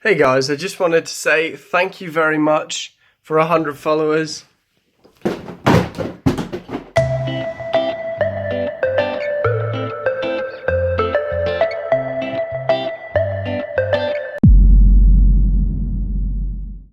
Hey guys, I just wanted to say thank you very much for 100 followers.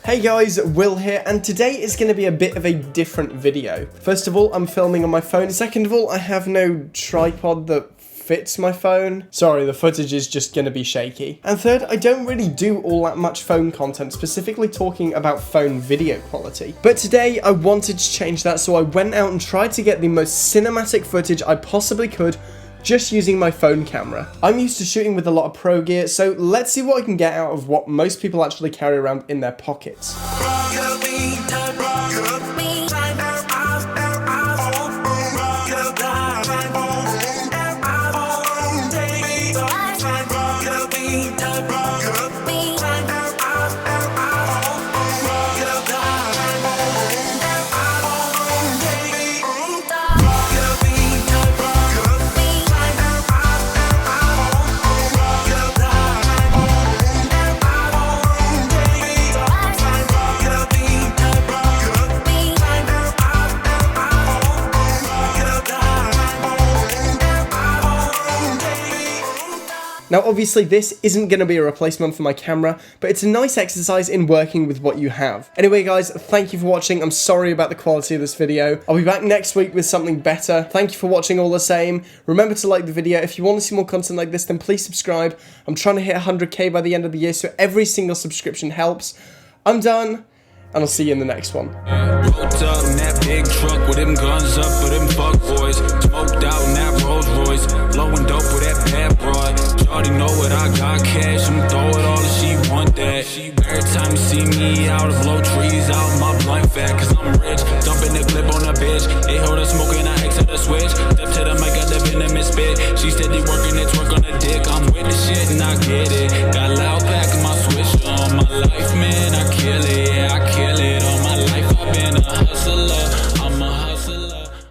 Hey guys, Will here, and today is going to be a bit of a different video. First of all, I'm filming on my phone. Second of all, I have no tripod that fits my phone. Sorry, the footage is just gonna be shaky. And third, I don't really do all that much phone content, specifically talking about phone video quality. But today, I wanted to change that, so I went out and tried to get the most cinematic footage I possibly could just using my phone camera. I'm used to shooting with a lot of pro gear, so let's see what I can get out of what most people actually carry around in their pockets. Now obviously this isn't going to be a replacement for my camera, but it's a nice exercise in working with what you have. Anyway guys, thank you for watching. I'm sorry about the quality of this video. I'll be back next week with something better. Thank you for watching all the same. Remember to like the video. If you want to see more content like this, then please subscribe. I'm trying to hit 100k by the end of the year, so every single subscription helps. I'm done, and I'll see you in the next one. Rolled up in that big truck with them guns up for them fuck boys. Smoked out in that Rolls Royce, blowing dope with that bad broad. Shawty know what I got, cash, I'm throw it all if she want that. Every time you see me out of low trees, out my blunt fat, cause I'm rich. Dumping the clip on a bitch, they hold her smoking, I exit the switch. Step to the mic, I the venom and spit. She steady working.